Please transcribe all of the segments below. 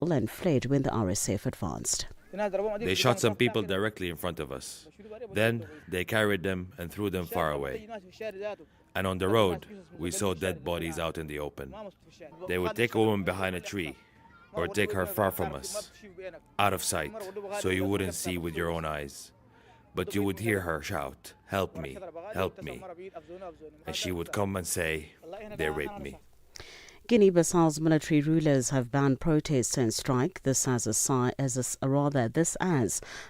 and fled when the RSF advanced. They shot some people directly in front of us. Then they carried them and threw them far away. And on the road, we saw dead bodies out in the open. They would take a woman behind a tree or take her far from us, out of sight, so you wouldn't see with your own eyes. But you would hear her shout, "Help me, help me." And she would come and say, "They raped me." Guinea-Bissau's military rulers have banned protests and strike. This as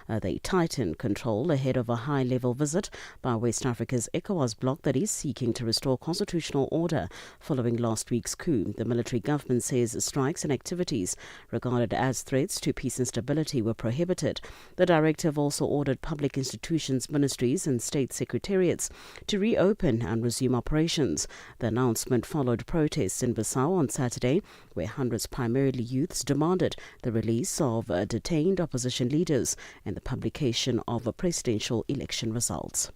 they tighten control ahead of a high-level visit by West Africa's ECOWAS bloc that is seeking to restore constitutional order following last week's coup. The military government says strikes and activities regarded as threats to peace and stability were prohibited. The directive also ordered public institutions, ministries and state secretariats to reopen and resume operations. The announcement followed protests in Bissau on Saturday, where hundreds, primarily youths, demanded the release of detained opposition leaders and the publication of presidential election results.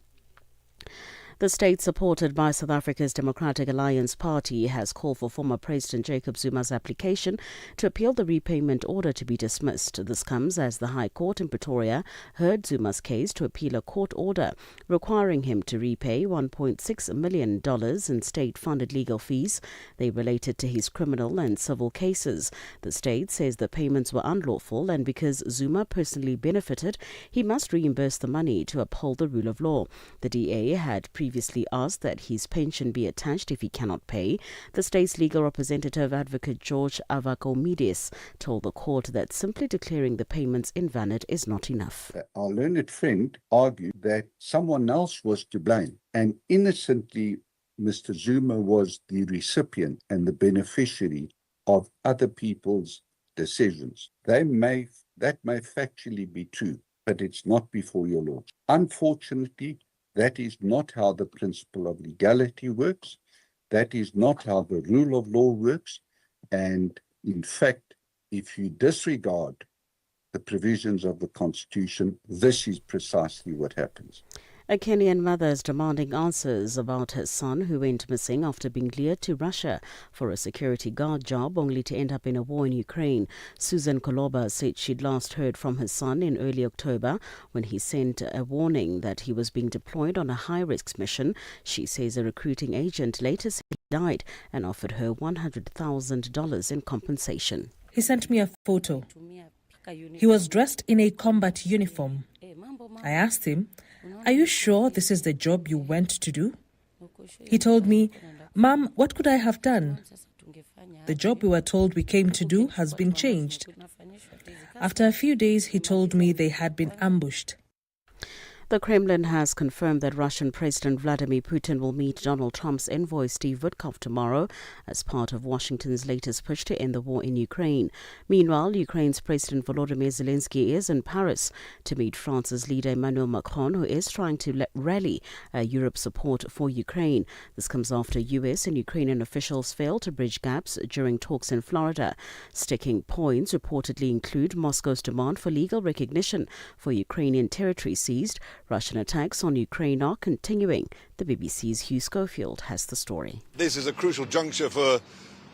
The state, supported by South Africa's Democratic Alliance Party, has called for former President Jacob Zuma's application to appeal the repayment order to be dismissed. This comes as the High Court in Pretoria heard Zuma's case to appeal a court order requiring him to repay $1.6 million in state-funded legal fees. They related to his criminal and civil cases. The state says the payments were unlawful, and because Zuma personally benefited, he must reimburse the money to uphold the rule of law. The DA had previously asked that his pension be attached if he cannot pay. The state's legal representative, Advocate George Avakomides, told the court that simply declaring the payments invalid is not enough. Our learned friend argued that someone else was to blame, and innocently Mr. Zuma was the recipient and the beneficiary of other people's decisions. That may factually be true, but it's not before your law. Unfortunately, that is not how the principle of legality works. That is not how the rule of law works. And in fact, if you disregard the provisions of the Constitution, this is precisely what happens. A Kenyan mother is demanding answers about her son who went missing after being lured to Russia for a security guard job only to end up in a war in Ukraine. Susan Koloba said she'd last heard from her son in early October when he sent a warning that he was being deployed on a high-risk mission. She says a recruiting agent later said he died and offered her $100,000 in compensation. He sent me a photo. He was dressed in a combat uniform. I asked him, "Are you sure this is the job you went to do?" He told me, "Mom, what could I have done? The job we were told we came to do has been changed." After a few days, he told me they had been ambushed. The Kremlin has confirmed that Russian President Vladimir Putin will meet Donald Trump's envoy Steve Witkoff tomorrow as part of Washington's latest push to end the war in Ukraine. Meanwhile, Ukraine's President Volodymyr Zelensky is in Paris to meet France's leader Emmanuel Macron, who is trying to rally Europe's support for Ukraine. This comes after US and Ukrainian officials failed to bridge gaps during talks in Florida. Sticking points reportedly include Moscow's demand for legal recognition for Ukrainian territory seized. Russian attacks on Ukraine are continuing. The BBC's Hugh Schofield has the story. This is a crucial juncture for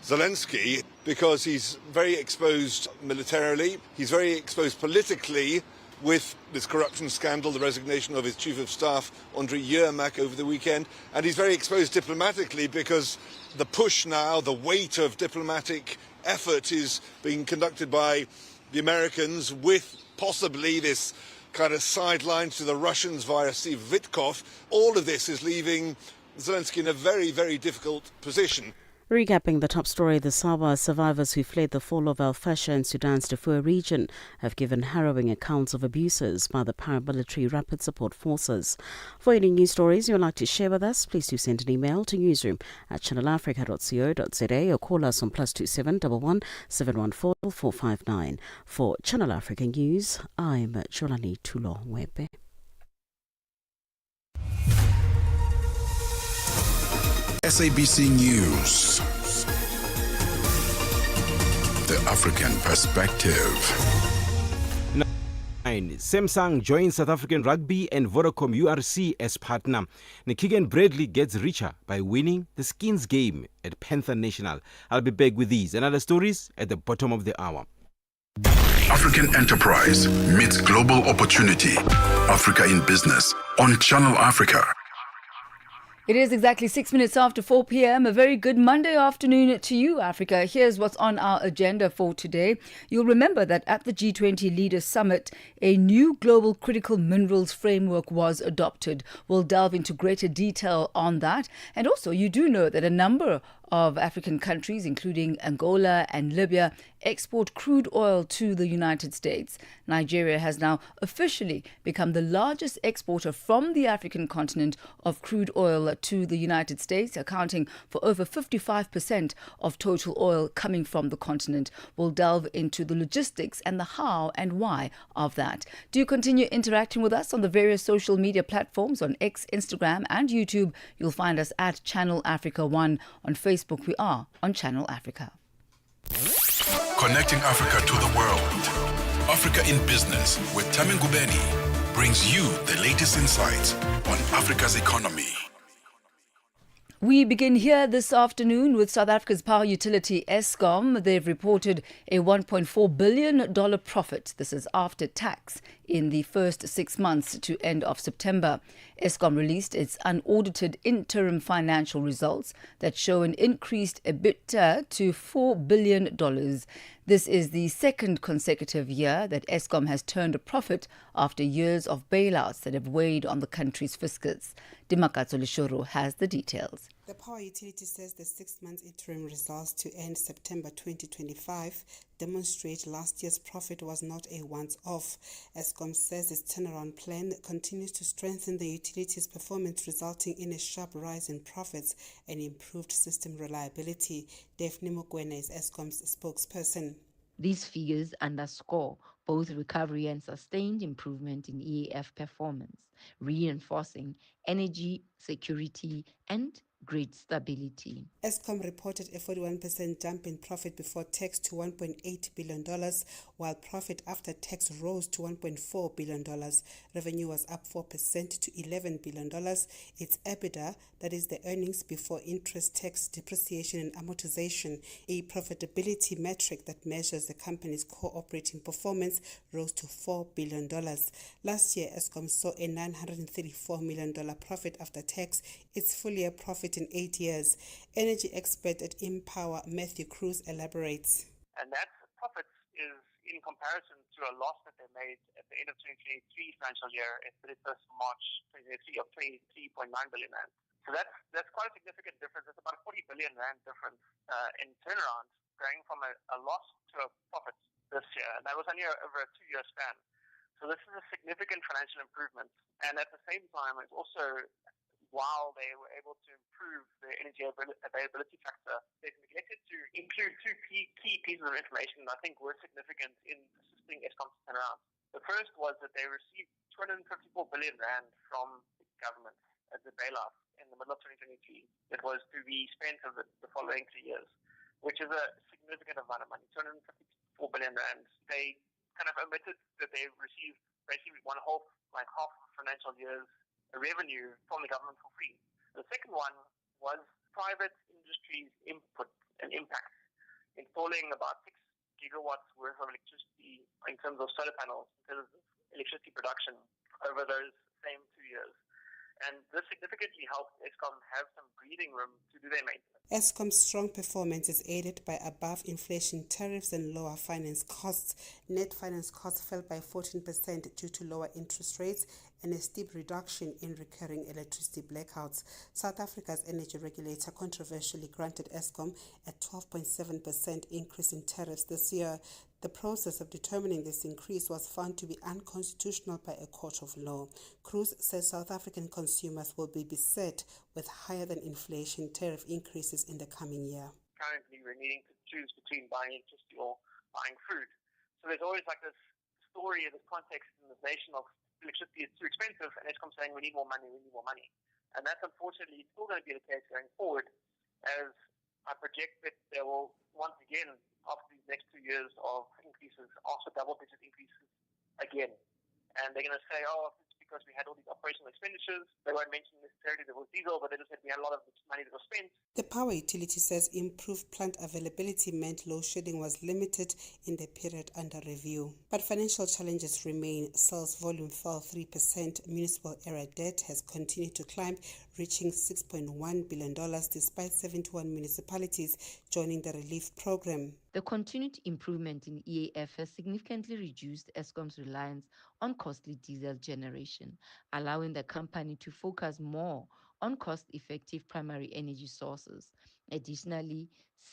Zelensky because he's very exposed militarily, he's very exposed politically with this corruption scandal, the resignation of his chief of staff, Andriy Yermak, over the weekend, and he's very exposed diplomatically because the push now, the weight of diplomatic effort is being conducted by the Americans with possibly this kind of sidelines to the Russians via Steve Witkoff. All of this is leaving Zelensky in a very, very difficult position. Recapping the top story, the Sawa survivors who fled the fall of Al-Fasher in Sudan's Darfur region have given harrowing accounts of abuses by the paramilitary Rapid Support Forces. For any news stories you would like to share with us, please do send an email to newsroom@channelafrica.co.za or call us on +27 11 714 459. For Channel Africa News, I'm Jolani Tulo-Wepe. SABC News. The African Perspective. Samsung joins South African Rugby and Vodacom URC as partner. Keegan Bradley gets richer by winning the skins game at Panther National. I'll be back with these and other stories at the bottom of the hour. African enterprise meets global opportunity. Africa in Business on Channel Africa. It is exactly 6 minutes after 4 p.m. A very good Monday afternoon to you, Africa. Here's what's on our agenda for today. You'll remember that at the G20 Leaders Summit, a new global critical minerals framework was adopted. We'll delve into greater detail on that. And also, you do know that a number of African countries, including Angola and Libya, export crude oil to the United States. Nigeria has now officially become the largest exporter from the African continent of crude oil to the United States, accounting for over 55% of total oil coming from the continent. We'll delve into the logistics and the how and why of that. Do continue interacting with us on the various social media platforms on X, Instagram and YouTube. You'll find us at Channel Africa 1. On Facebook, we are on Channel Africa. Connecting Africa to the world. Africa in Business with Thami Ngubeni brings you the latest insights on Africa's economy. We begin here this afternoon with South Africa's power utility Eskom. They've reported a $1.4 billion profit. This is after tax in the first 6 months to end of September. Eskom released its unaudited interim financial results that show an increased EBITDA to $4 billion. This is the second consecutive year that Eskom has turned a profit after years of bailouts that have weighed on the country's fiscus. Dimakatso Lishoro has the details. The power utility says the 6 months interim results to end September 2025 demonstrate last year's profit was not a once-off. Eskom says its turnaround plan continues to strengthen the utility's performance, resulting in a sharp rise in profits and improved system reliability. Thami Ngubeni is Eskom's spokesperson. These figures underscore both recovery and sustained improvement in EAF performance, reinforcing energy security and grid stability. Eskom reported a 41% jump in profit before tax to $1.8 billion, while profit after tax rose to $1.4 billion. Revenue was up 4% to $11 billion. Its EBITDA, that is the earnings before interest, tax, depreciation and amortization, a profitability metric that measures the company's core operating performance, rose to $4 billion. Last year, Eskom saw a $934 million profit after tax, its full year profit in 8 years. Energy expert at Empower, Matthew Cruz, elaborates. And that profit is in comparison to a loss that they made at the end of 2023 financial year at 31st March 2023 of 23.9 billion rand. So that's quite a significant difference. It's about a 40 billion rand difference in turnaround, going from a loss to a profit this year. And that was only over a 2-year span. So this is a significant financial improvement. And at the same time, it's also, while they were able to improve the energy availability factor, they've neglected to include two key pieces of information that I think were significant in assisting Eskom to turn around. The first was that they received 254 billion rand from the government as a bailout in the middle of 2023. It was to be spent over the following 3 years, which is a significant amount of money, 254 billion rand. They kind of omitted that they received basically half financial years revenue from the government for free. The second one was private industry's input and impact, installing about 6 gigawatts worth of electricity in terms of solar panels, in terms of electricity production over those same 2 years. And this significantly helped Eskom have some breathing room to do their maintenance. Eskom's strong performance is aided by above-inflation tariffs and lower finance costs. Net finance costs fell by 14% due to lower interest rates and a steep reduction in recurring electricity blackouts. South Africa's energy regulator controversially granted Eskom a 12.7% increase in tariffs this year. The process of determining this increase was found to be unconstitutional by a court of law. Cruz says South African consumers will be beset with higher-than-inflation tariff increases in the coming year. Currently, we're needing to choose between buying electricity or buying food. So there's always like this story, this context in this nation of electricity is too expensive, and Eskom saying we need more money. And that's unfortunately still going to be the case going forward, as I project that there will once again, after these next 2 years of increases, also double-digit increases again. And they're going to say, it's because we had all these operational expenditures. They weren't mentioning necessarily there was diesel, but they just said we had a lot of money that was spent. The power utility says improved plant availability meant load shedding was limited in the period under review. But financial challenges remain. Sales volume fell 3%. Municipal area debt has continued to climb, reaching $6.1 billion despite 71 municipalities joining the relief program. The continued improvement in EAF has significantly reduced Eskom's reliance on costly diesel generation, allowing the company to focus more on cost-effective primary energy sources. Additionally,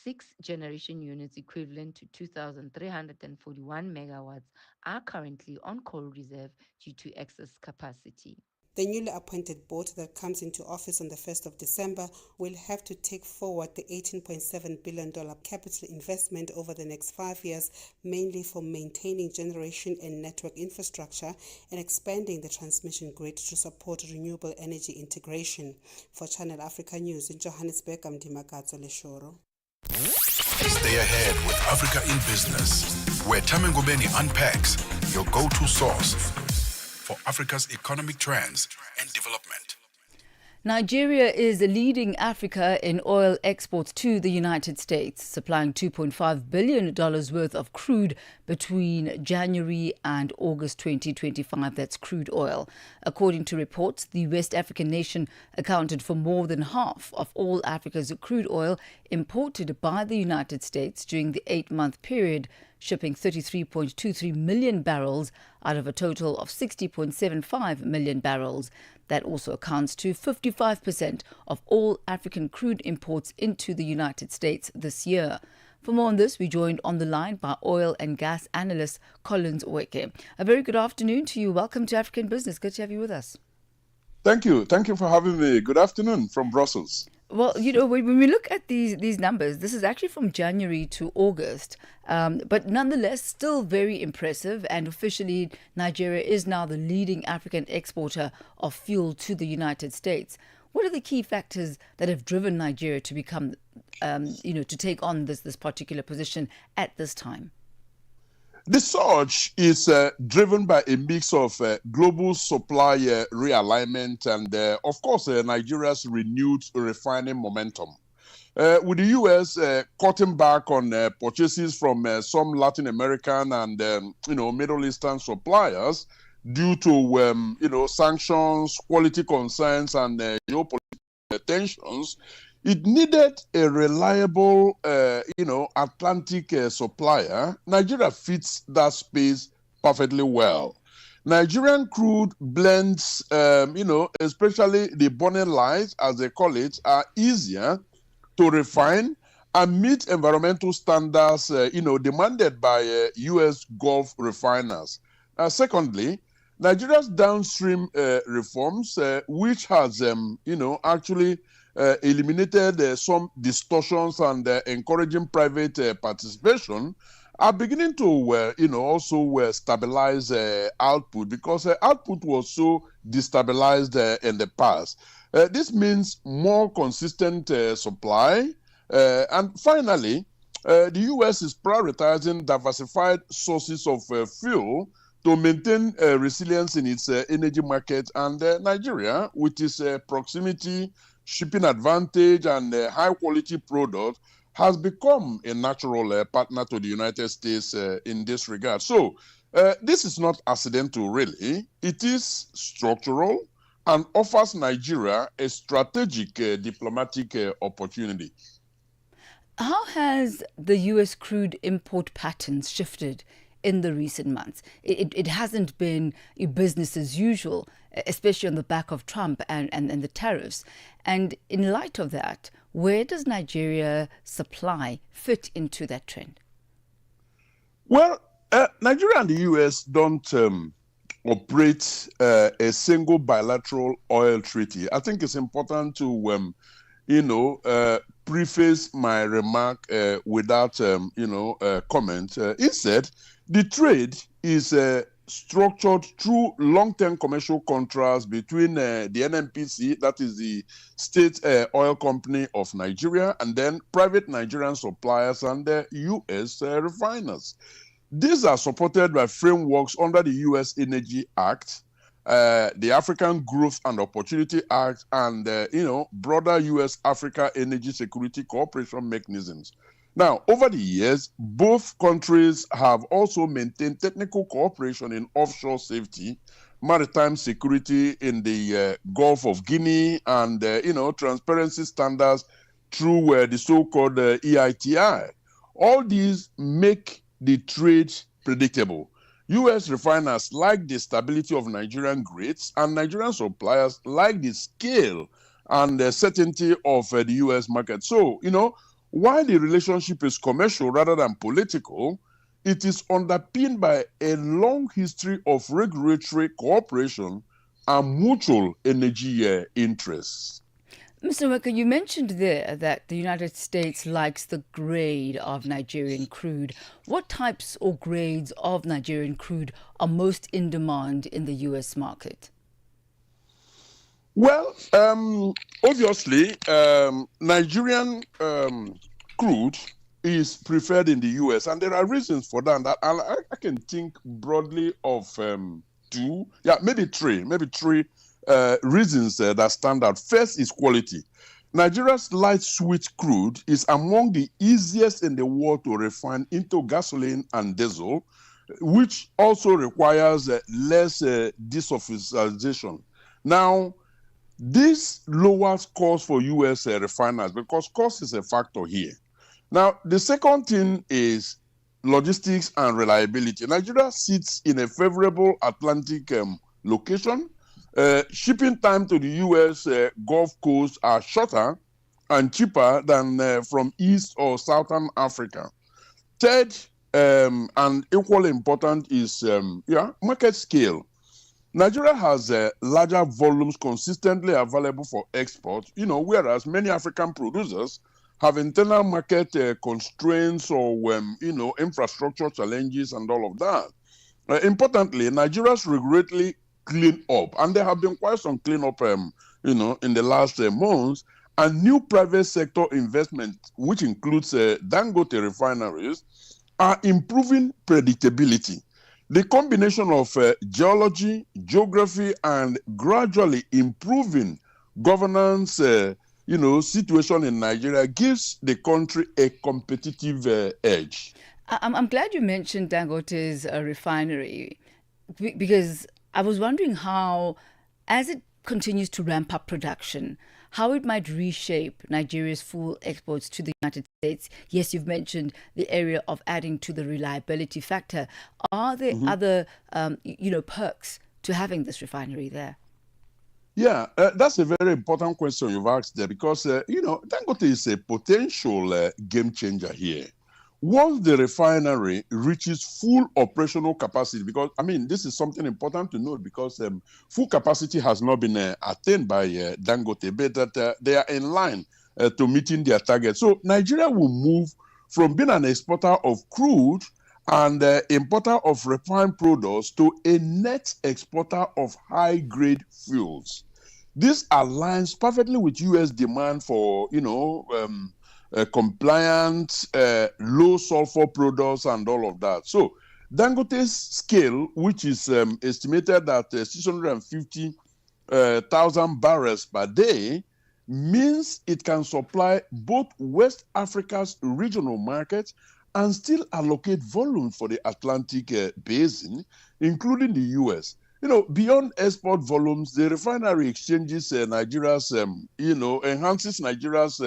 6 generation units equivalent to 2,341 megawatts are currently on coal reserve due to excess capacity. The newly appointed board that comes into office on the 1st of December will have to take forward the $18.7 billion capital investment over the next 5 years, mainly for maintaining generation and network infrastructure and expanding the transmission grid to support renewable energy integration. For Channel Africa News in Johannesburg, I'm Dimakatso Leshoro. Stay ahead with Africa in Business, where Thami Ngubeni unpacks your go-to source for Africa's economic trends and development. Nigeria is leading Africa in oil exports to the United States, supplying $2.5 billion worth of crude between January and August 2025. That's crude oil. According to reports, the West African nation accounted for more than half of all Africa's crude oil imported by the United States during the 8-month period, shipping 33.23 million barrels out of a total of 60.75 million barrels. That also accounts to 55% of all African crude imports into the United States this year. For more on this, we joined on the line by oil and gas analyst Collins Weke. A very good afternoon to you. Welcome to African Business. Good to have you with us. Thank you. Thank you for having me. Good afternoon from Brussels. Well, you know, when we look at these numbers, this is actually from January to August, but nonetheless still very impressive. And officially, Nigeria is now the leading African exporter of fuel to the United States. What are the key factors that have driven Nigeria to become, to take on this particular position at this time? The surge is driven by a mix of global supply realignment and, of course, Nigeria's renewed refining momentum. With the U.S. cutting back on purchases from some Latin American and, Middle Eastern suppliers due to, sanctions, quality concerns, and geopolitical tensions, it needed a reliable, Atlantic supplier. Nigeria fits that space perfectly well. Nigerian crude blends, especially the bonnet light, as they call it, are easier to refine and meet environmental standards, demanded by U.S. Gulf refiners. Secondly, Nigeria's downstream reforms, which has, actually eliminated some distortions and encouraging private participation, are beginning to, also stabilize output, because output was so destabilized in the past. This means more consistent supply. And finally, the U.S. is prioritizing diversified sources of fuel to maintain resilience in its energy market. And Nigeria, with its proximity, shipping advantage, and high-quality product, has become a natural partner to the United States in this regard. So this is not accidental, really. It is structural and offers Nigeria a strategic diplomatic opportunity. How has the U.S. crude import patterns shifted in the recent months? It hasn't been business as usual, especially on the back of Trump and the tariffs. And in light of that, where does Nigeria supply fit into that trend? Well, Nigeria and the U.S. don't operate a single bilateral oil treaty. I think it's important to, preface my remark without, comment. Instead, the trade is structured through long-term commercial contracts between the NNPC, that is the state oil company of Nigeria, and then private Nigerian suppliers and the U.S. Refiners. These are supported by frameworks under the U.S. Energy Act, the African Growth and Opportunity Act, and broader U.S.-Africa Energy Security Cooperation mechanisms. Now, over the years, both countries have also maintained technical cooperation in offshore safety, maritime security in the Gulf of Guinea, and transparency standards through the so-called EITI. All these make the trade predictable. U.S. refiners like the stability of Nigerian grades, and Nigerian suppliers like the scale and the certainty of the U.S. market. So, while the relationship is commercial rather than political, it is underpinned by a long history of regulatory cooperation and mutual energy interests. Mr. Weka, you mentioned there that the United States likes the grade of Nigerian crude. What types or grades of Nigerian crude are most in demand in the U.S. market? Well, obviously, Nigerian crude is preferred in the U.S., and there are reasons for that. And I can think broadly of maybe three reasons that stand out. First is quality. Nigeria's light sweet crude is among the easiest in the world to refine into gasoline and diesel, which also requires less desulfurization. Now, this lowers costs for U.S. refiners because cost is a factor here. Now, the second thing is logistics and reliability. Nigeria sits in a favorable Atlantic location. Shipping time to the U.S. Gulf Coast are shorter and cheaper than from East or Southern Africa. Third, and equally important, is market scale. Nigeria has larger volumes consistently available for export, whereas many African producers have internal market constraints or, infrastructure challenges and all of that. Importantly, Nigeria's regulatory clean up, and there have been quite some clean up, in the last months, and new private sector investment, which includes Dangote refineries, are improving predictability. The combination of geology, geography, and gradually improving governance, situation in Nigeria gives the country a competitive edge. I'm glad you mentioned Dangote's refinery, because I was wondering how, as it continues to ramp up production, how it might reshape Nigeria's full exports to the United States. Yes, you've mentioned the area of adding to the reliability factor. Are there other, perks to having this refinery there? Yeah, that's a very important question you've asked there because, Dangote is a potential game changer here. Once the refinery reaches full operational capacity, because, this is something important to note because full capacity has not been attained by Dangote, but that they are in line to meeting their target. So Nigeria will move from being an exporter of crude and importer of refined products to a net exporter of high-grade fuels. This aligns perfectly with U.S. demand for, compliant, low sulfur products and all of that. So Dangote's scale, which is estimated at 650,000 barrels per day, means it can supply both West Africa's regional markets and still allocate volume for the Atlantic basin, including the U.S. Beyond export volumes, the refinery exchanges Nigeria's, enhances Nigeria's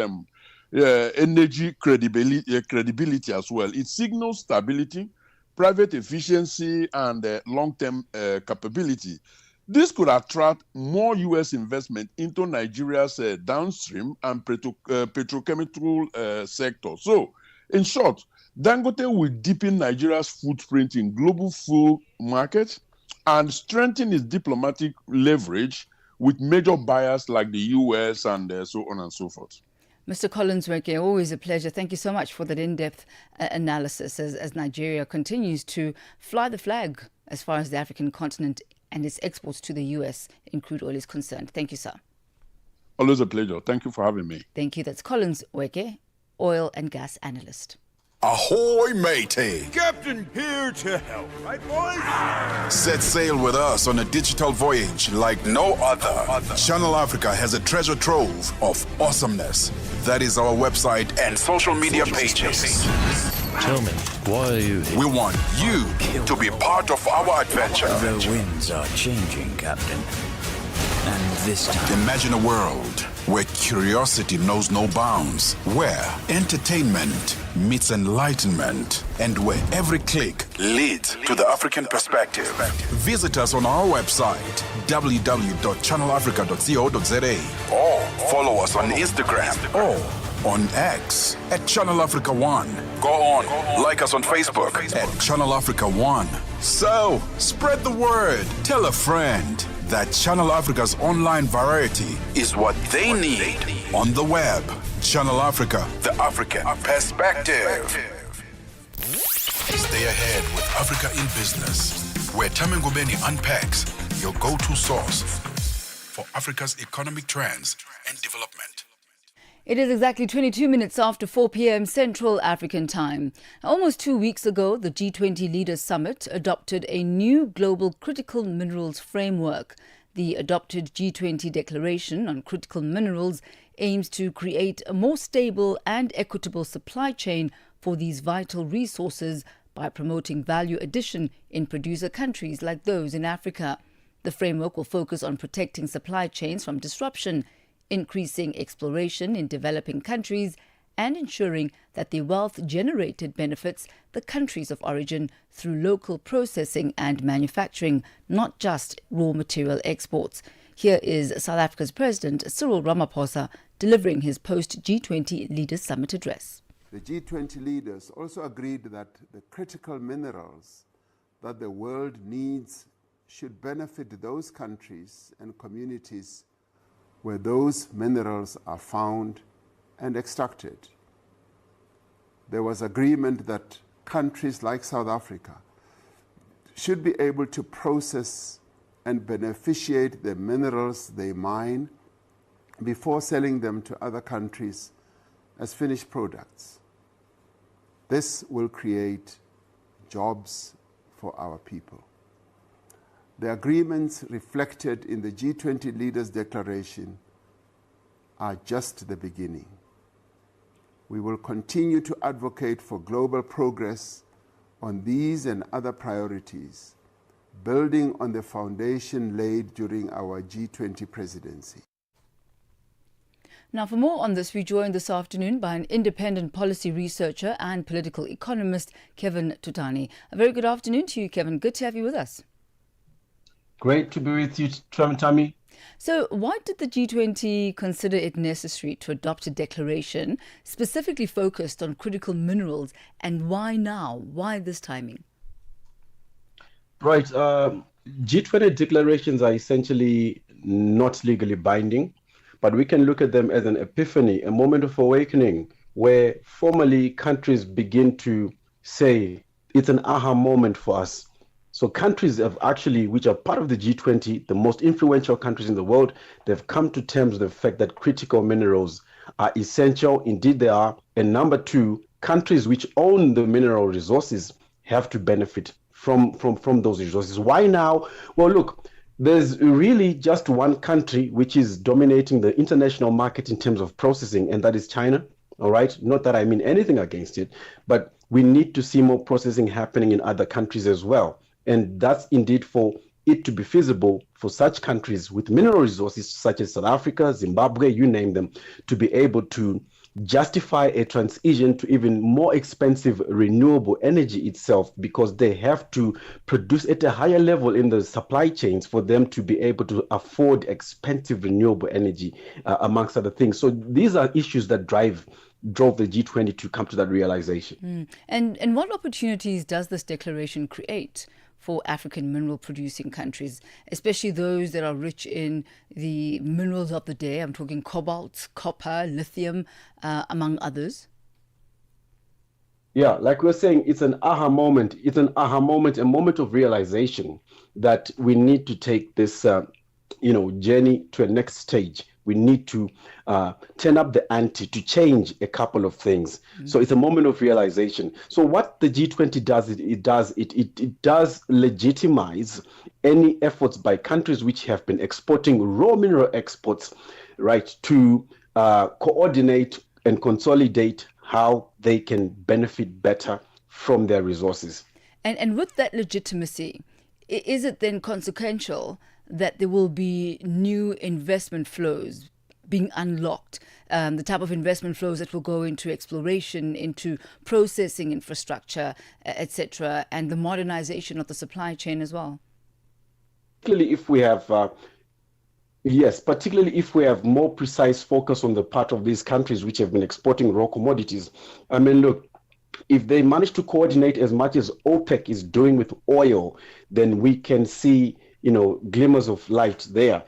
energy credibility as well. It signals stability, private efficiency, and long-term capability. This could attract more U.S. investment into Nigeria's downstream and petrochemical sector. So, in short, Dangote will deepen Nigeria's footprint in global fuel markets and strengthen its diplomatic leverage with major buyers like the U.S. and so on and so forth. Mr. Collins Weke, always a pleasure. Thank you so much for that in-depth analysis as Nigeria continues to fly the flag as far as the African continent and its exports to the U.S. in crude oil is concerned. Thank you, sir. Always a pleasure. Thank you for having me. Thank you. That's Collins Weke, oil and gas analyst. Ahoy, matey! Captain here to help, right, boys? Set sail with us on a digital voyage like no other. Channel Africa has a treasure trove of awesomeness. That is our website and social media pages. Tell me, why are you here? We want you to be part of our adventure. The winds are changing, Captain. And this time... Imagine a world where curiosity knows no bounds, where entertainment meets enlightenment, and where every click leads to the African perspective. Visit us on our website, www.channelafrica.co.za, or follow us on Instagram or on X at Channel Africa One. Go on, like us on Facebook at Channel Africa One. So, spread the word. Tell a friend that Channel Africa's online variety is what they need on the web. Channel Africa, the African perspective. Stay ahead with Africa in Business, where Thami Ngubeni unpacks your go-to source for Africa's economic trends and development. It is exactly 22 minutes after 4 p.m. Central African Time. Almost 2 weeks ago, the G20 Leaders Summit adopted a new global critical minerals framework. The adopted G20 Declaration on Critical Minerals aims to create a more stable and equitable supply chain for these vital resources by promoting value addition in producer countries like those in Africa. The framework will focus on protecting supply chains from disruption, increasing exploration in developing countries, and ensuring that the wealth generated benefits the countries of origin through local processing and manufacturing, not just raw material exports. Here is South Africa's President Cyril Ramaphosa delivering his post-G20 Leaders Summit address. The G20 leaders also agreed that the critical minerals that the world needs should benefit those countries and communities where those minerals are found and extracted. There was agreement that countries like South Africa should be able to process and beneficiate the minerals they mine before selling them to other countries as finished products. This will create jobs for our people. The agreements reflected in the G20 Leaders Declaration are just the beginning. We will continue to advocate for global progress on these and other priorities, building on the foundation laid during our G20 presidency. Now, for more on this, we joined this afternoon by an independent policy researcher and political economist, Kevin Tutani. A very good afternoon to you, Kevin. Good to have you with us. Great to be with you, Thami. So why did the G20 consider it necessary to adopt a declaration specifically focused on critical minerals, and why now? Why this timing? Right. G20 declarations are essentially not legally binding, but we can look at them as an epiphany, a moment of awakening, where formally countries begin to say it's an aha moment for us. So countries have actually, which are part of the G20, the most influential countries in the world, they've come to terms with the fact that critical minerals are essential. Indeed, they are. And number two, countries which own the mineral resources have to benefit from those resources. Why now? Well, look, there's really just one country which is dominating the international market in terms of processing, and that is China. All right. Not that I mean anything against it, but we need to see more processing happening in other countries as well. And that's indeed for it to be feasible for such countries with mineral resources such as South Africa, Zimbabwe, you name them, to be able to justify a transition to even more expensive renewable energy itself, because they have to produce at a higher level in the supply chains for them to be able to afford expensive renewable energy, amongst other things. So these are issues that drove the G20 to come to that realization. And what opportunities does this declaration create for African mineral producing countries, especially those that are rich in the minerals of the day? I'm talking cobalt, copper, lithium, among others. Yeah, like we're saying, it's an aha moment. It's an aha moment, a moment of realization that we need to take this, journey to a next stage. we need to turn up the ante to change a couple of things. So it's a moment of realization. So what the G20 does, it does legitimize any efforts by countries which have been exporting raw mineral exports, right, to coordinate and consolidate how they can benefit better from their resources. And with that legitimacy, is it then consequential that there will be new investment flows being unlocked, the type of investment flows that will go into exploration, into processing infrastructure, etc., and the modernization of the supply chain as well? Particularly if we have particularly if we have more precise focus on the part of these countries which have been exporting raw commodities. I mean, look, if they manage to coordinate as much as OPEC is doing with oil, then we can see, glimmers of light there.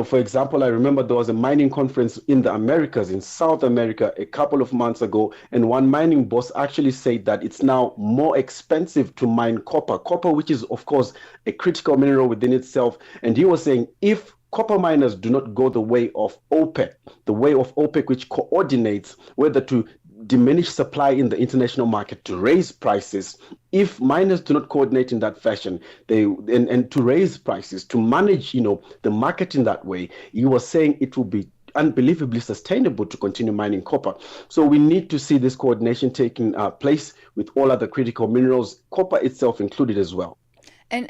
For example, I remember there was a mining conference in the Americas, in South America, a couple of months ago, and one mining boss actually said that it's now more expensive to mine copper, which is, of course, a critical mineral within itself. And he was saying, if copper miners do not go the way of OPEC, which coordinates whether to diminish supply in the international market to raise prices, if miners do not coordinate in that fashion, and to raise prices, to manage, the market in that way, he was saying it will be unbelievably sustainable to continue mining copper. So we need to see this coordination taking place with all other critical minerals, copper itself included as well. And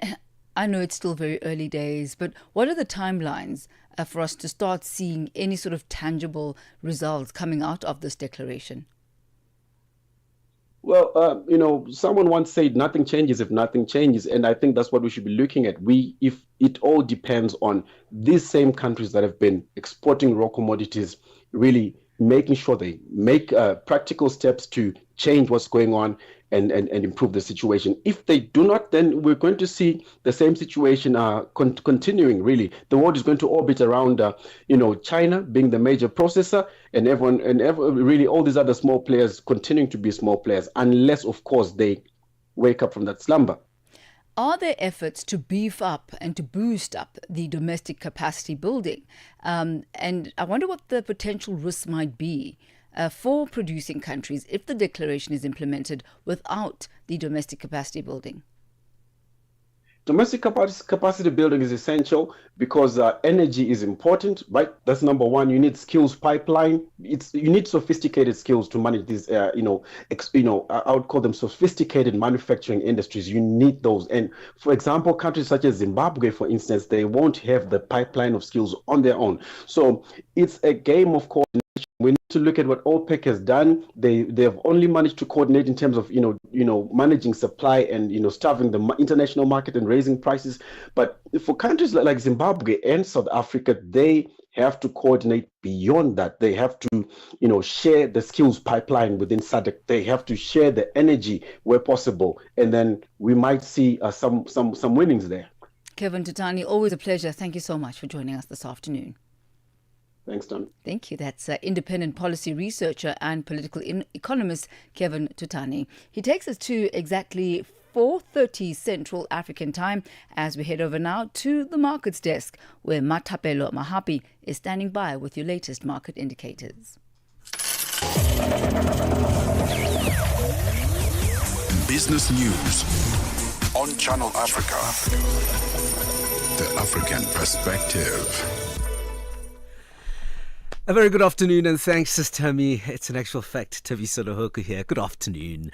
I know it's still very early days, but what are the timelines for us to start seeing any sort of tangible results coming out of this declaration? Well, someone once said nothing changes if nothing changes. And I think that's what we should be looking at. If it all depends on these same countries that have been exporting raw commodities, really making sure they make practical steps to change what's going on and improve the situation. If they do not, then we're going to see the same situation continuing, really. The world is going to orbit around, China being the major processor, and really all these other small players continuing to be small players, unless, of course, they wake up from that slumber. Are there efforts to beef up and to boost up the domestic capacity building? And I wonder what the potential risks might be for producing countries if the declaration is implemented without the domestic capacity building. Domestic capacity building is essential because energy is important, right? That's number one. You need skills pipeline. You need sophisticated skills to manage these, I would call them sophisticated manufacturing industries. You need those. And for example, countries such as Zimbabwe, for instance, they won't have the pipeline of skills on their own. So it's a game of coordination. We need to look at what OPEC has done. They have only managed to coordinate in terms of managing supply and starving the international market and raising prices. But for countries like Zimbabwe and South Africa, they have to coordinate beyond that. They have to share the skills pipeline within SADC. They have to share the energy where possible, and then we might see some winnings there. Kevin Tutani, always a pleasure. Thank you so much for joining us this afternoon. Thanks, Tom. Thank you. That's independent policy researcher and political economist Kevin Tutani. He takes us to exactly 4:30 Central African time as we head over now to the markets desk, where Matapelo Mahapi is standing by with your latest market indicators. Business News on Channel Africa. The African Perspective. A very good afternoon and thanks, Sister Thami. It's an actual fact, Taviso Lohoku here. Good afternoon.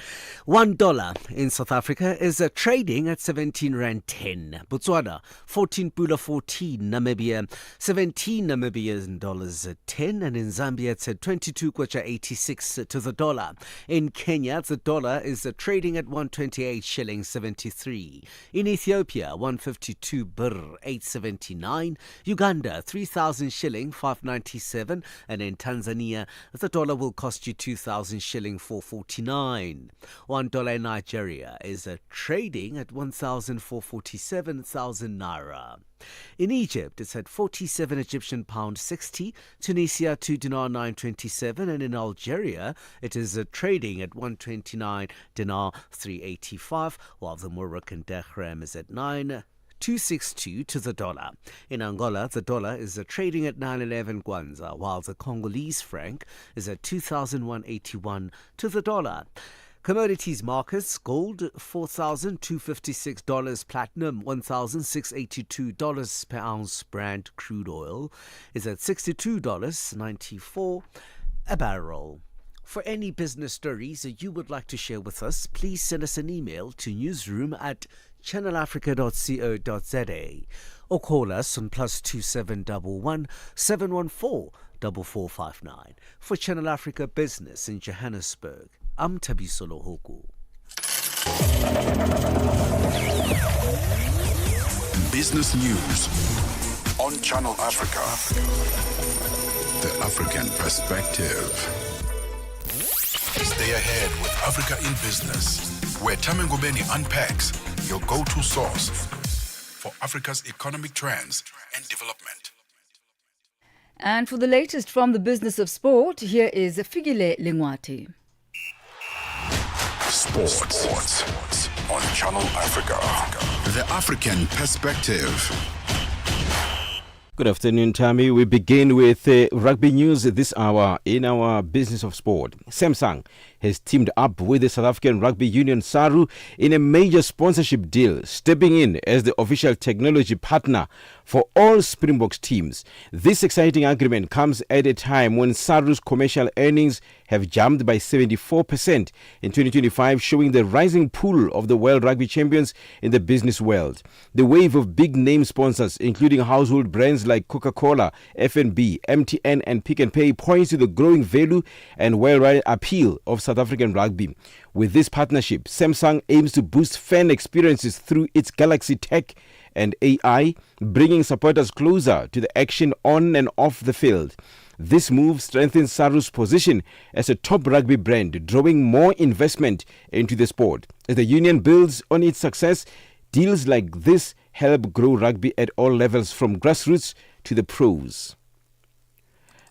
$1 in South Africa is trading at 17 Rand 10. Botswana, 14 Pula 14. Namibia, 17 Namibian dollars 10. And in Zambia, it's at 22 Kwacha 86 to the dollar. In Kenya, the dollar is trading at 128 shillings 73. In Ethiopia, 152 birr 879. Uganda, 3,000 shilling 597. And in Tanzania, the dollar will cost you 2,000 shilling 449. $1 in Nigeria is trading at 1,447,000 naira. In Egypt, it's at 47 Egyptian pound 60, Tunisia 2 dinar 927, and in Algeria, it is trading at 129 dinar 385, while the Moroccan dirham is at 9 262 to the dollar. In Angola, the dollar is trading at 911 kwanza, while the Congolese franc is at 2,181 to the dollar. Commodities markets: gold $4,256, platinum $1,682 per ounce, Brent crude oil is at $62.94 a barrel. For any business stories that you would like to share with us, please send us an email to newsroom@channelafrica.co.za or call us on +2711 714 4459. For Channel Africa Business in Johannesburg, I'm Thabiso Lohoku. Business news on Channel Africa. The African perspective. Stay ahead with Africa in Business, where Thami Ngubeni unpacks your go-to source for Africa's economic trends and development. And for the latest from the business of sport, here is Figile Lingwati. Sports on Channel Africa. The African perspective. Good afternoon, Thami. We begin with rugby news this hour in our business of sport. Samsung has teamed up with the South African Rugby Union SARU in a major sponsorship deal, stepping in as the official technology partner for all Springboks teams. This exciting agreement comes at a time when SARU's commercial earnings have jumped by 74% in 2025, showing the rising pull of the World Rugby Champions in the business world. The wave of big-name sponsors, including household brands like Coca-Cola, FNB, MTN and Pick n Pay, points to the growing value and worldwide appeal of South African rugby. With this partnership, Samsung aims to boost fan experiences through its Galaxy Tech and AI, bringing supporters closer to the action on and off the field. This move strengthens SARU's position as a top rugby brand, drawing more investment into the sport. As the union builds on its success, deals like this help grow rugby at all levels, from grassroots to the pros.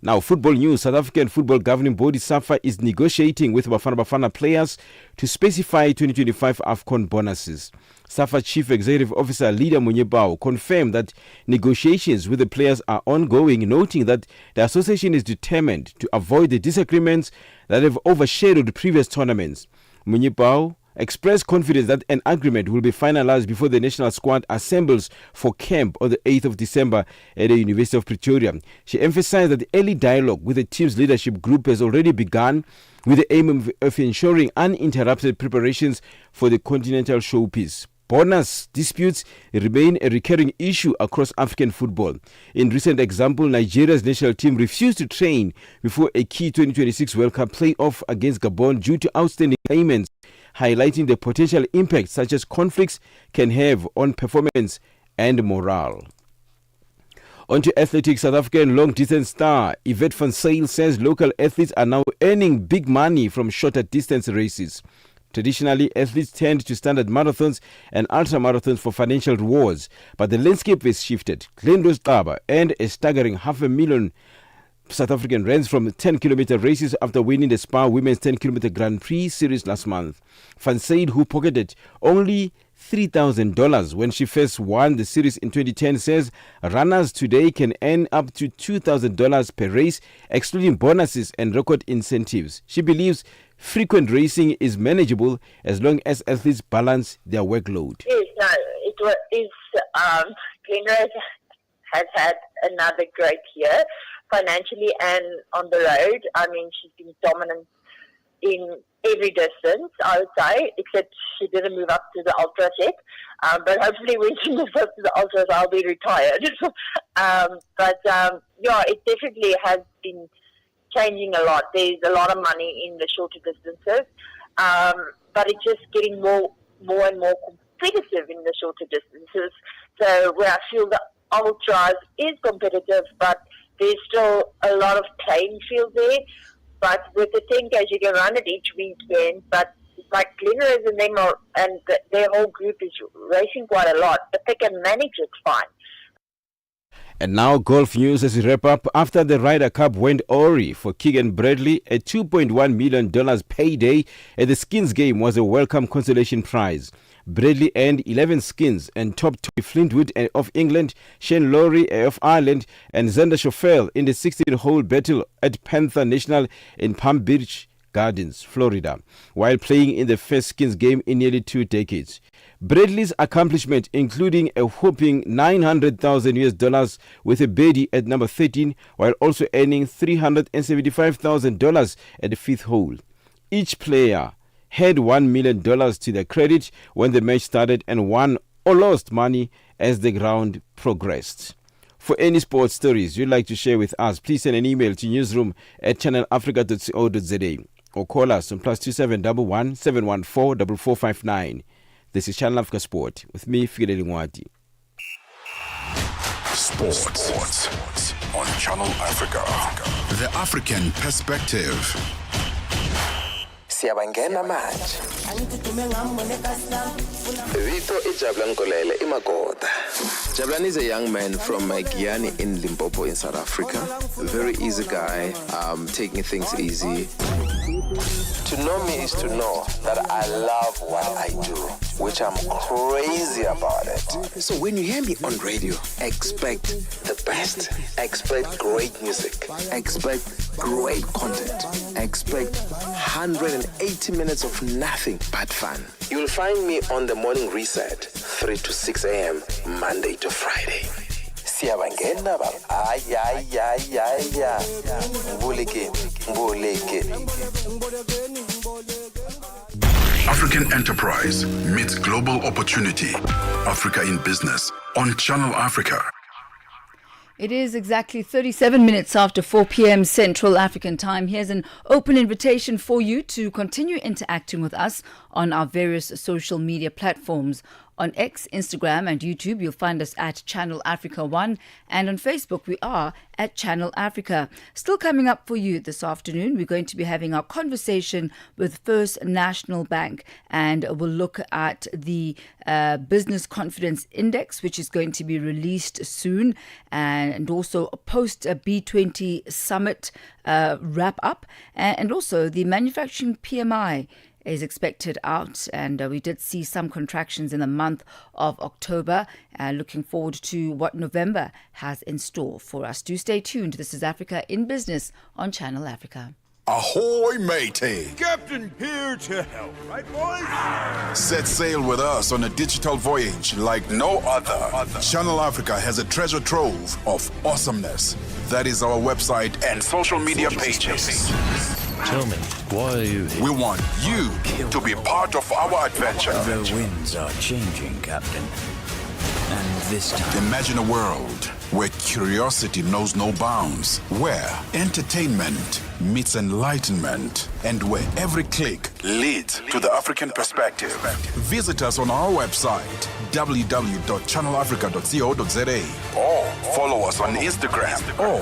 Now, football news. South African Football Governing Body SAFA is negotiating with Bafana Bafana players to specify 2025 AFCON bonuses. SAFA Chief Executive Officer Leader Munyebao confirmed that negotiations with the players are ongoing, noting that the association is determined to avoid the disagreements that have overshadowed previous tournaments. Munyebao expressed confidence that an agreement will be finalized before the national squad assembles for camp on the 8th of December at the University of Pretoria. She emphasized that the early dialogue with the team's leadership group has already begun, with the aim of ensuring uninterrupted preparations for the continental showpiece. Bonus disputes remain a recurring issue across African football. In recent example, Nigeria's national team refused to train before a key 2026 World Cup playoff against Gabon due to outstanding payments, highlighting the potential impact such as conflicts can have on performance and morale. On to athletics. South African long-distance star Yvette van Zyl says local athletes are now earning big money from shorter distance races. Traditionally, athletes tend to standard marathons and ultra-marathons for financial rewards, but the landscape has shifted. Glendon Qaba earned a staggering $500,000 South African rands from 10-kilometer races after winning the Spa Women's 10-kilometer Grand Prix series last month. Van Zyl, who pocketed only $3,000 when she first won the series in 2010, says runners today can earn up to $2,000 per race, excluding bonuses and record incentives. She believes frequent racing is manageable as long as athletes balance their workload. Yes, no, Glenrose has had another great year, financially and on the road. I mean, she's been dominant in every distance, I would say, except she didn't move up to the ultras yet. But hopefully when she moves up to the ultras, I'll be retired. It definitely has been changing a lot. There's a lot of money in the shorter distances, but it's just getting more and more competitive in the shorter distances. So where I feel the ultras is competitive, but there's still a lot of playing field there. But with the 10Ks, you can run it each weekend. But like Glenrose and them and their whole group is racing quite a lot, but they can manage it fine. And now golf news as we wrap up. After the Ryder Cup went awry for Keegan Bradley, a $2.1 million payday at the skins game was a welcome consolation prize. Bradley earned 11 skins and topped Tommy Flintwood of England, Shane Lowry of Ireland and Xander Schauffele in the 16-hole battle at Panther National in Palm Beach Gardens, Florida, while playing in the first skins game in nearly 2 decades. Bradley's accomplishment, including a whopping $900,000 with a birdie at number 13, while also earning $375,000 at the 5th hole. Each player had $1 million to their credit when the match started and won or lost money as the round progressed. For any sports stories you'd like to share with us, please send an email to newsroom@channelafrica.co.za or call us on +2711 714 4459. This is Channel Africa Sport with me, Fikile Lingwati. Sports on Channel Africa. The African perspective. Siyabangena manje. Vito Jabulani Nkolele iMagoda. Jabulani is a young man from Giyani in Limpopo in South Africa. A very easy guy, taking things easy. To know me is to know that I love what I do, which I'm crazy about it. So when you hear me on radio, expect the best. Expect great music. Expect great content. Expect 180 minutes of nothing but fun. You'll find me on the morning reset, 3 to 6 a.m., Monday to Friday. Siyabangena baba. Ay. Mbuleke. African enterprise meets global opportunity. Africa in business on Channel Africa. It is exactly 37 minutes after 4 p.m. Central African Time. Here's an open invitation for you to continue interacting with us on our various social media platforms. On X, Instagram and YouTube, you'll find us at Channel Africa 1, and on Facebook, we are at Channel Africa. Still coming up for you this afternoon, we're going to be having our conversation with First National Bank, and we'll look at the Business Confidence Index, which is going to be released soon, and also a post-B20 summit wrap-up, and also the manufacturing PMI is expected out, and we did see some contractions in the month of October. Looking forward to what November has in store for us. Do stay tuned. This is Africa in Business on Channel Africa. Ahoy, matey! Captain here to help, right, boys? Set sail with us on a digital voyage like no other. Channel Africa has a treasure trove of awesomeness. That is our website and social media pages. Tell me, why are you here? We want you to be part of our adventure. The winds are changing, Captain. And this time... Imagine a world where curiosity knows no bounds, where entertainment meets enlightenment, and where every click leads to the African perspective. Visit us on our website, www.channelafrica.co.za, or follow us on Instagram, or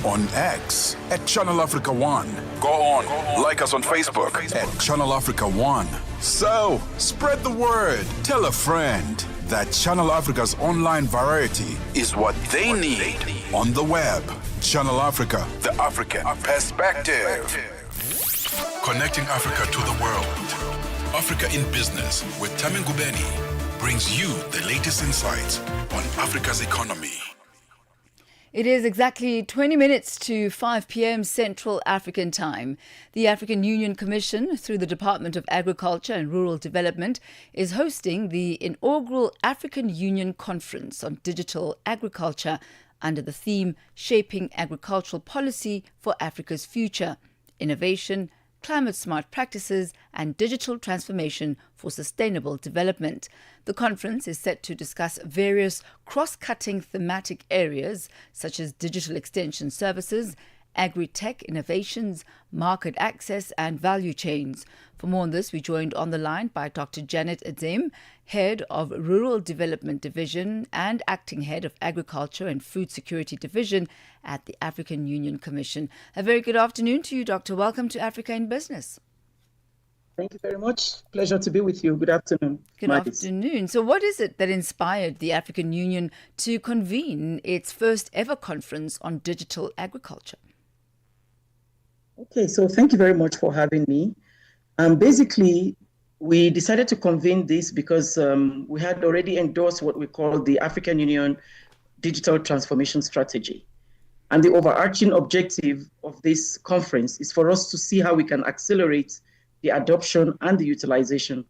on X at Channel Africa 1. Go on, like us on Facebook at Channel Africa 1. So, spread the word. Tell a friend that Channel Africa's online variety is what they need on the web. Channel Africa, the African perspective. Connecting Africa to the world. Africa in Business with Thami Ngubeni brings you the latest insights on Africa's economy. It is exactly 20 minutes to 5 p.m. Central African Time. The African Union Commission, through the Department of Agriculture and Rural Development, is hosting the inaugural African Union Conference on Digital Agriculture under the theme Shaping Agricultural Policy for Africa's Future, Innovation, Climate-Smart Practices and Digital Transformation for Sustainable Development. The conference is set to discuss various cross-cutting thematic areas such as digital extension services, agri-tech innovations, market access and value chains. For more on this, we joined on the line by Dr. Janet Adzem, Head of Rural Development Division and Acting Head of Agriculture and Food Security Division at the African Union Commission. A very good afternoon to you, Doctor. Welcome to Africa in Business. Thank you very much. Pleasure to be with you. Good afternoon. Good afternoon. So what is it that inspired the African Union to convene its first ever conference on digital agriculture? Okay, so thank you very much for having me. Basically, we decided to convene this because we had already endorsed what we call the African Union Digital Transformation Strategy. And the overarching objective of this conference is for us to see how we can accelerate the adoption and the utilization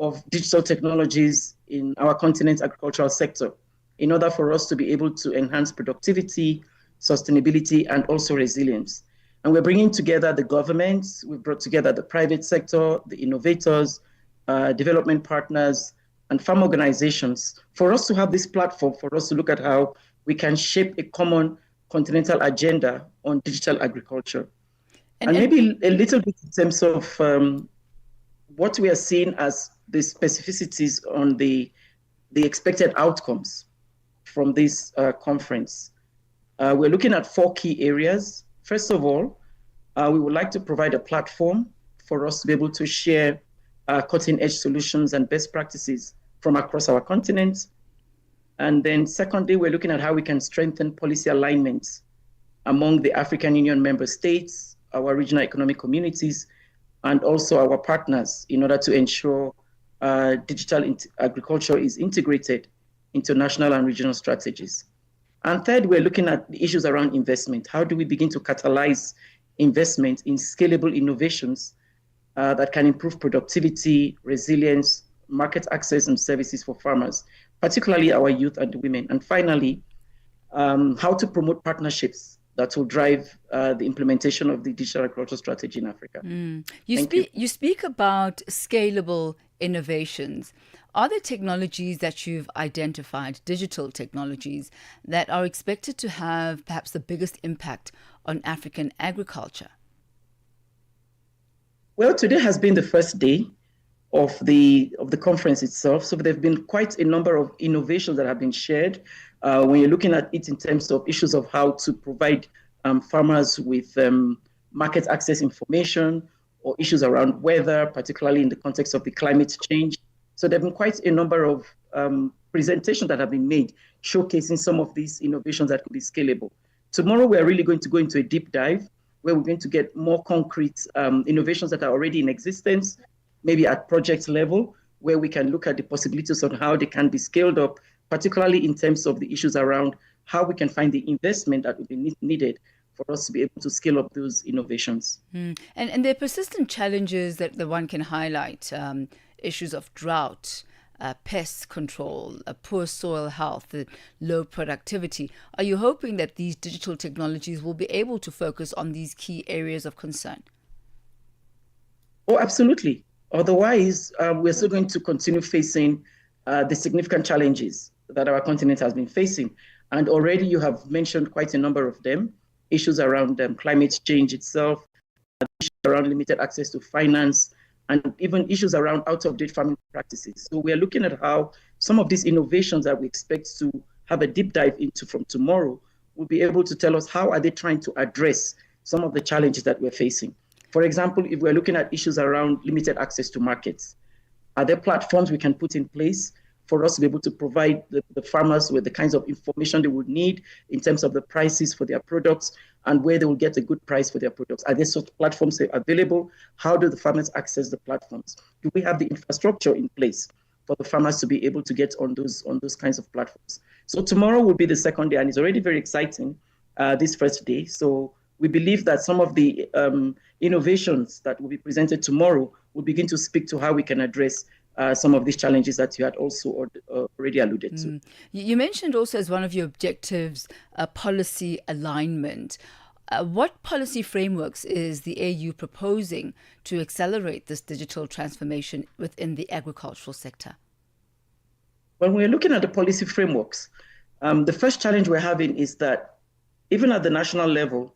of digital technologies in our continent's agricultural sector in order for us to be able to enhance productivity, sustainability, and also resilience. And we're bringing together the governments, we've brought together the private sector, the innovators, development partners, and farm organizations for us to have this platform, for us to look at how we can shape a common continental agenda on digital agriculture. And maybe a little bit in terms of what we are seeing as the specificities on the expected outcomes from this conference. We're looking at 4 key areas. First of all, we would like to provide a platform for us to be able to share cutting-edge solutions and best practices from across our continent. And then secondly, we're looking at how we can strengthen policy alignments among the African Union member states, our regional economic communities, and also our partners in order to ensure digital agriculture is integrated into national and regional strategies. And third, we're looking at the issues around investment. How do we begin to catalyze investment in scalable innovations that can improve productivity, resilience, market access, and services for farmers, particularly our youth and women? And finally, how to promote partnerships that will drive the implementation of the digital agriculture strategy in Africa. You speak about scalable innovations. Are there technologies that you've identified, digital technologies, that are expected to have perhaps the biggest impact on African agriculture? Well, today has been the first day of the conference itself. So there have been quite a number of innovations that have been shared. When you're looking at it in terms of issues of how to provide farmers with market access information, or issues around weather, particularly in the context of the climate change. So there have been quite a number of presentations that have been made showcasing some of these innovations that could be scalable. Tomorrow, we're really going to go into a deep dive where we're going to get more concrete innovations that are already in existence, maybe at project level, where we can look at the possibilities on how they can be scaled up, particularly in terms of the issues around how we can find the investment that would be needed for us to be able to scale up those innovations. And there are persistent challenges that the one can highlight, issues of drought, pest control, poor soil health, low productivity. Are you hoping that these digital technologies will be able to focus on these key areas of concern? Oh, absolutely. Otherwise, we're still going to continue facing the significant challenges that our continent has been facing. And already you have mentioned quite a number of them, issues around climate change itself, issues around limited access to finance, and even issues around out-of-date farming practices. So we are looking at how some of these innovations that we expect to have a deep dive into from tomorrow will be able to tell us how are they trying to address some of the challenges that we're facing. For example, if we're looking at issues around limited access to markets, are there platforms we can put in place for us to be able to provide the farmers with the kinds of information they would need in terms of the prices for their products and where they will get a good price for their products? Are there such platforms available? How do the farmers access the platforms? Do we have the infrastructure in place for the farmers to be able to get on those kinds of platforms? So tomorrow will be the second day, and it's already very exciting, this first day. So we believe that some of the innovations that will be presented tomorrow will begin to speak to how we can address some of these challenges that you had also already alluded to. You mentioned also as one of your objectives, policy alignment. What policy frameworks is the AU proposing to accelerate this digital transformation within the agricultural sector? When we're looking at the policy frameworks, the first challenge we're having is that even at the national level,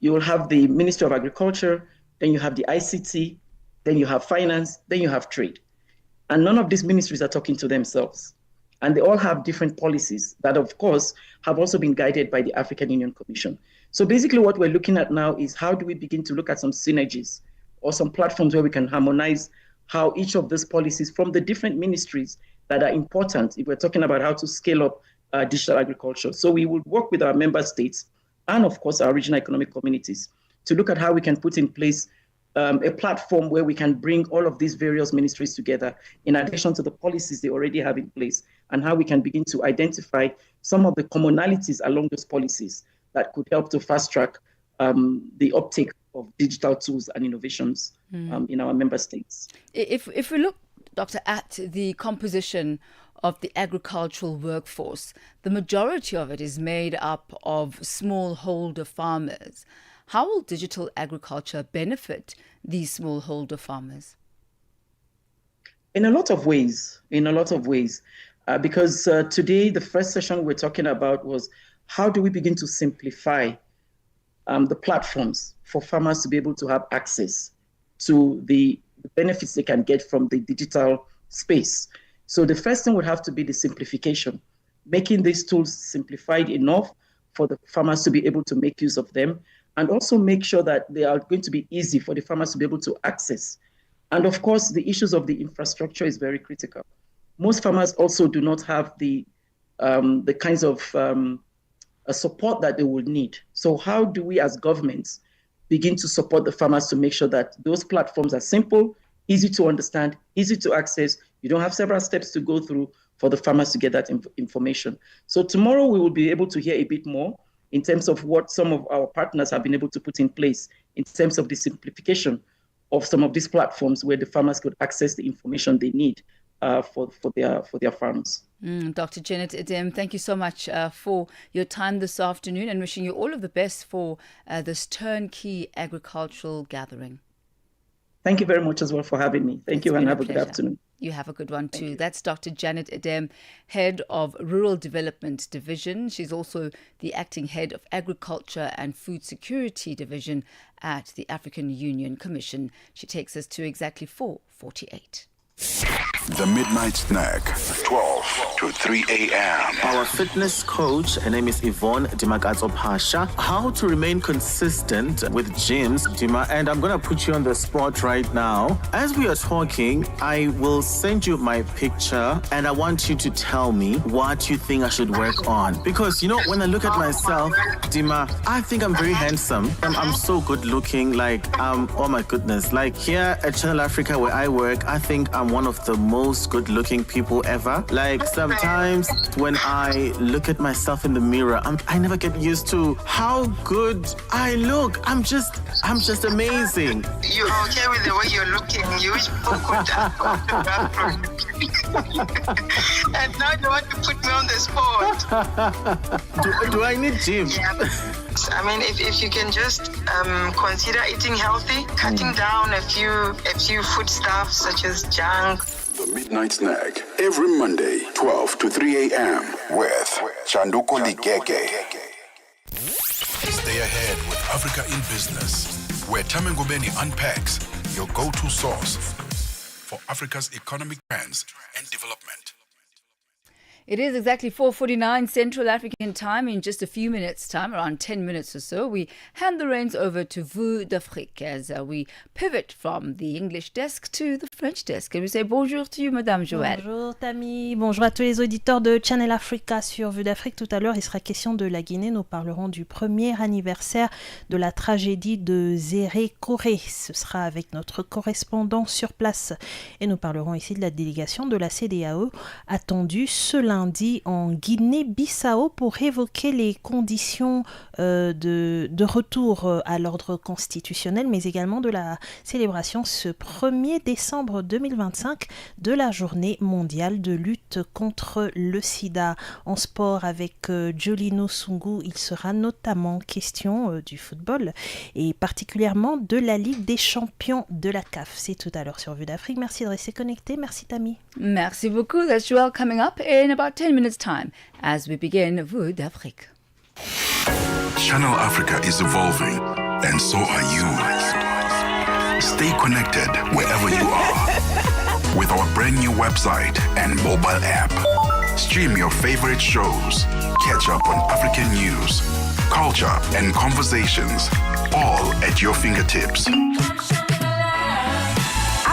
you will have the Ministry of Agriculture, then you have the ICT, then you have finance, then you have trade. And none of these ministries are talking to themselves. And they all have different policies that, of course, have also been guided by the African Union Commission. So basically what we're looking at now is how do we begin to look at some synergies or some platforms where we can harmonize how each of these policies from the different ministries that are important, if we're talking about how to scale up digital agriculture. So we will work with our member states and, of course, our regional economic communities to look at how we can put in place a platform where we can bring all of these various ministries together, in addition to the policies they already have in place, and how we can begin to identify some of the commonalities along those policies that could help to fast track the uptake of digital tools and innovations in our member states. If we look, Doctor, at the composition of the agricultural workforce, the majority of it is made up of smallholder farmers. How will digital agriculture benefit these smallholder farmers? In a lot of ways, because today the first session we're talking about was how do we begin to simplify the platforms for farmers to be able to have access to the benefits they can get from the digital space. So the first thing would have to be the simplification, making these tools simplified enough for the farmers to be able to make use of them, and also make sure that they are going to be easy for the farmers to be able to access. And of course, the issues of the infrastructure is very critical. Most farmers also do not have the kinds of support that they would need. So how do we as governments begin to support the farmers to make sure that those platforms are simple, easy to understand, easy to access? You don't have several steps to go through for the farmers to get that information. So tomorrow we will be able to hear a bit more in terms of what some of our partners have been able to put in place in terms of the simplification of some of these platforms where the farmers could access the information they need for their farms. Dr. Janet Edem, thank you so much for your time this afternoon, and wishing you all of the best for this turnkey agricultural gathering. Thank you very much as well for having me. Thank you, and have a good afternoon. You have a good one too. That's Dr. Janet Edem, Head of Rural Development Division. She's also the Acting Head of Agriculture and Food Security Division at the African Union Commission. She takes us to exactly 4:48. The Midnight Snack, 12 to 3 a.m. Our fitness coach, her name is Yvonne Dimakazo Pasha. How to remain consistent with gyms, Dima, and I'm going to put you on the spot right now. As we are talking, I will send you my picture, and I want you to tell me what you think I should work on. Because, you know, when I look at myself, Dima, I think I'm very handsome. I'm so good looking, oh my goodness. Like here at Channel Africa where I work, I think I'm one of the most good-looking people ever. Like sometimes when I look at myself in the mirror, I never get used to how good I look. I'm just amazing. You're okay with the way you're looking. You wish people could run from and now you want to put me on the spot. Do I need gym? Yeah. I mean, if you can just consider eating healthy, cutting down a few foodstuffs such as junk. The Midnight Snack, every Monday, 12 to 3 a.m. with Chanduko Ligege. Stay ahead with Africa in Business, where Thami Ngubeni unpacks your go-to source for Africa's economic trends and development. It is exactly 4:49 Central African time. In just a few minutes' time, around 10 minutes or so, we hand the reins over to Vue d'Afrique as we pivot from the English desk to the French desk. And we say bonjour to you, Madame Joël. Bonjour, Thami. Bonjour à tous les auditeurs de Channel Africa sur Vue d'Afrique. Tout à l'heure, il sera question de la Guinée. Nous parlerons du premier anniversaire de la tragédie de Zéré Koré. Ce sera avec notre correspondant sur place. Et nous parlerons ici de la délégation de la CEDEAO attendue ce lundi en Guinée-Bissau pour évoquer les conditions de retour à l'ordre constitutionnel, mais également de la célébration ce 1er décembre 2025 de la journée mondiale de lutte contre le sida. En sport avec Jolino Sungu, il sera notamment question du football et particulièrement de la Ligue des champions de la CAF. C'est tout à l'heure sur Vue d'Afrique. Merci de rester connecté. Merci Thami. Merci beaucoup. That's Joel coming up in about 10 minutes time as we begin Vue d'Afrique. Channel Africa is evolving, and so are you. Stay connected wherever you are with our brand new website and mobile app. Stream your favorite shows, catch up on African news, culture, and conversations, all at your fingertips.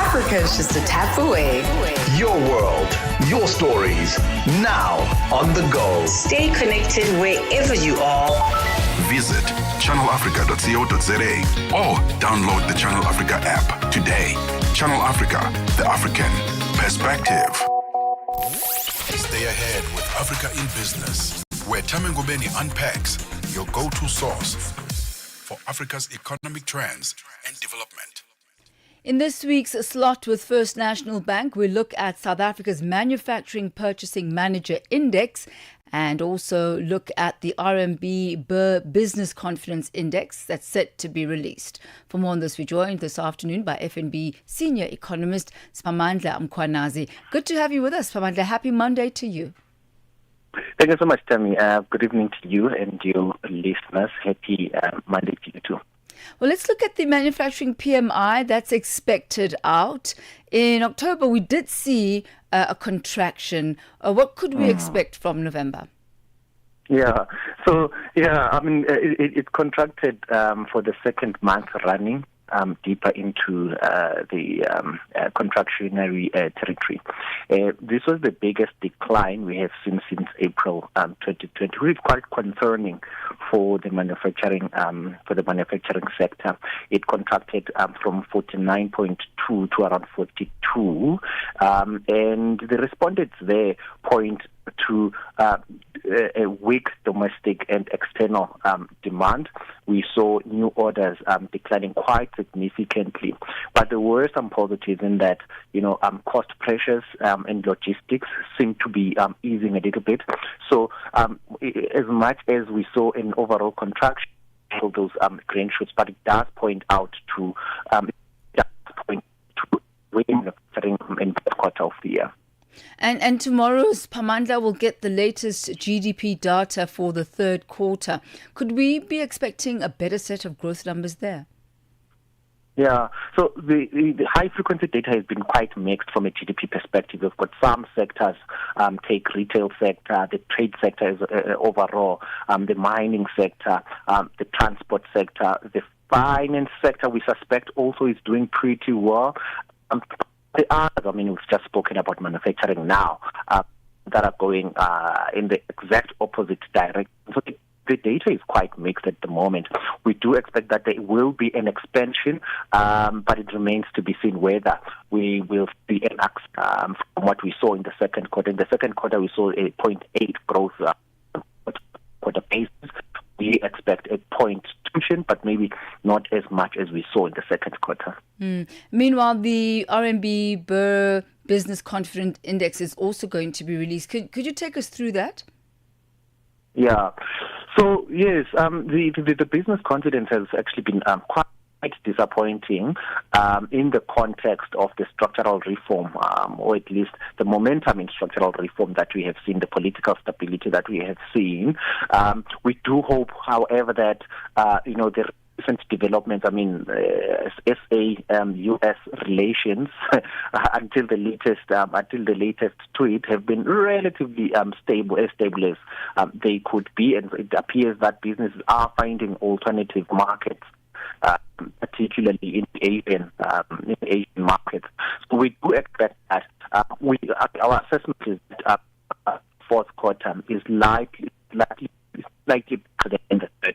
Africa's just a tap away. Your world, your stories, now on the go. Stay connected wherever you are. Visit channelafrica.co.za or download the Channel Africa app today. Channel Africa, the African perspective. Stay ahead with Africa in Business, where Thami Ngubeni unpacks your go-to source for Africa's economic trends and development. In this week's slot with First National Bank, we look at South Africa's Manufacturing Purchasing Manager Index and also look at the RMB Burr Business Confidence Index that's set to be released. For more on this, we're joined this afternoon by FNB Senior Economist Spamandla Mkhwanazi. Good to have you with us, Spamandla. Happy Monday to you. Thank you so much, Thami. Good evening to you and your listeners. Happy Monday to you too. Well, let's look at the manufacturing PMI that's expected out. In October, we did see a contraction. What could we expect from November? It contracted for the second month running. Deeper into the contractionary territory. This was the biggest decline we have seen since April 2020, which is quite concerning for the manufacturing sector. It contracted from 49.2 to around 42, and the respondents there point to a weak domestic and external demand. We saw new orders declining quite significantly, but there were some positives in that, cost pressures and logistics seem to be easing a little bit. So as much as we saw an overall contraction of those green shoots, but it does point out to manufacturing in the quarter of the year. And tomorrow's Spamandla will get the latest GDP data for the third quarter. Could we be expecting a better set of growth numbers there? Yeah, so the high-frequency data has been quite mixed from a GDP perspective. We've got some sectors, take retail sector, the trade sector is, overall, the mining sector, the transport sector, the finance sector, we suspect also is doing pretty well. The others, we've just spoken about manufacturing now, that are going in the exact opposite direction. So the data is quite mixed at the moment. We do expect that there will be an expansion, but it remains to be seen whether we will see an from what we saw in the second quarter. In the second quarter, we saw a 0.8 growth quarter basis. We expect a 0.2, but maybe not as much as we saw in the second quarter. Meanwhile, the RMB Burr Business Confidence Index is also going to be released. Could you take us through that? Yeah. So, yes, the business confidence has actually been quite disappointing in the context of the structural reform, or at least the momentum in structural reform that we have seen, the political stability that we have seen. We do hope, however, that the recent developments, SA-US relations until the latest tweet have been relatively stable as they could be, and it appears that businesses are finding alternative markets, particularly in Asian markets. So we do expect that our assessment is that fourth quarter is likely to the end of the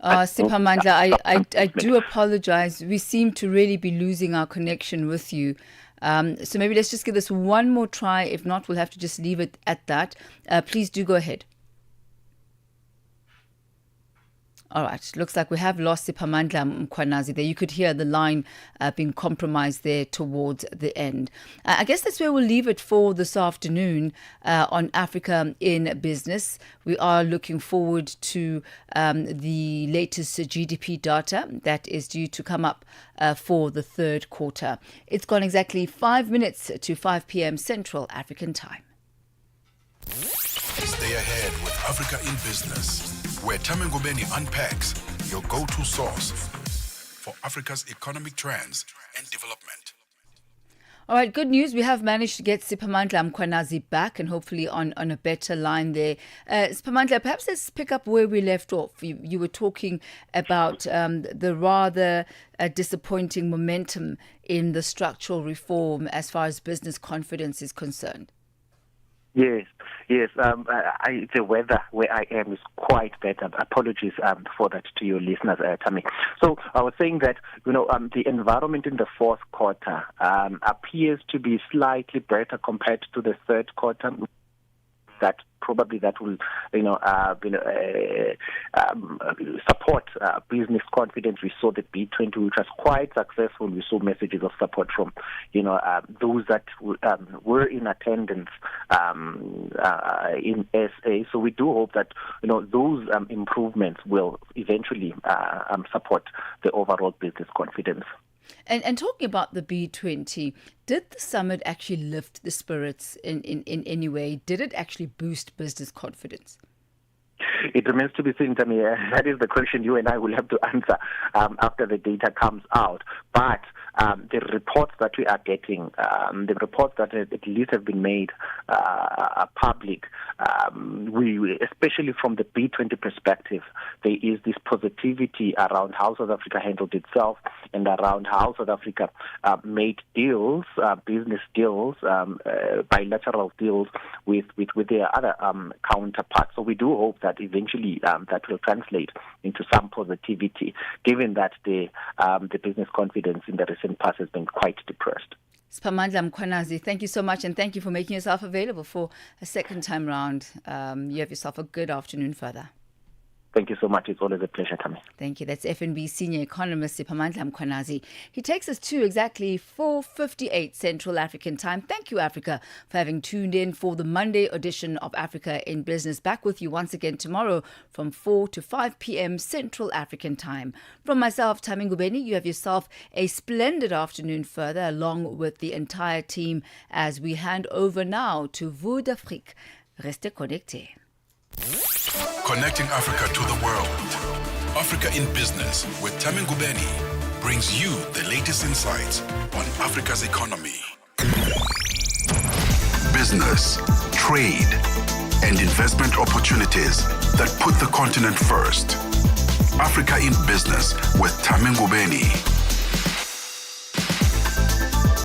Siphamandla, I do apologize. We seem to really be losing our connection with you. So maybe let's just give this one more try. If not, we'll have to just leave it at that. Please do go ahead. All right. Looks like we have lost Siphamandla Mkhwanazi there. You could hear the line being compromised there towards the end. I guess that's where we'll leave it for this afternoon on Africa in Business. We are looking forward to the latest GDP data that is due to come up for the third quarter. It's gone exactly 5 minutes to 5 p.m. Central African Time. Stay ahead with Africa in Business, where Thami Ngubeni unpacks your go-to source for Africa's economic trends and development. All right, good news. We have managed to get Siphamandla Mkhwanazi back and hopefully on a better line there. Siphamandla, perhaps let's pick up where we left off. You were talking about the rather disappointing momentum in the structural reform as far as business confidence is concerned. Yes. The weather where I am is quite bad. Apologies for that to your listeners, Thami. So I was saying that, the environment in the fourth quarter appears to be slightly better compared to the third quarter. That will, support business confidence. We saw the B20, which was quite successful. We saw messages of support from, those that were in attendance in SA. So we do hope that, those improvements will eventually support the overall business confidence. And talking about the B20, did the summit actually lift the spirits in any way? Did it actually boost business confidence? It remains to be seen, Thami. That is the question you and I will have to answer after the data comes out. But the reports that we are getting, the reports that at least have been made public, we, especially from the B20 perspective, there is this positivity around how South Africa handled itself and around how South Africa made deals, business deals, bilateral deals with their other counterparts. So we do hope that eventually that will translate into some positivity, given that the business confidence in the recent past has been quite depressed. Siphamandla Mkhwanazi, thank you so much, and thank you for making yourself available for a second time round. You have yourself a good afternoon further. Thank you so much. It's always a pleasure, Thami. Thank you. That's FNB senior economist Siphamandla Mkhwanazi. He takes us to exactly 4:58 Central African time. Thank you, Africa, for having tuned in for the Monday edition of Africa in Business. Back with you once again tomorrow from 4 to 5 p.m. Central African time. From myself, Thami Ngubeni, you have yourself a splendid afternoon further, along with the entire team, as we hand over now to Vue d'Afrique. Restez connectés. Connecting Africa to the world. Africa in Business with Thami Ngubeni brings you the latest insights on Africa's economy. Business, trade, and investment opportunities that put the continent first. Africa in Business with Thami Ngubeni.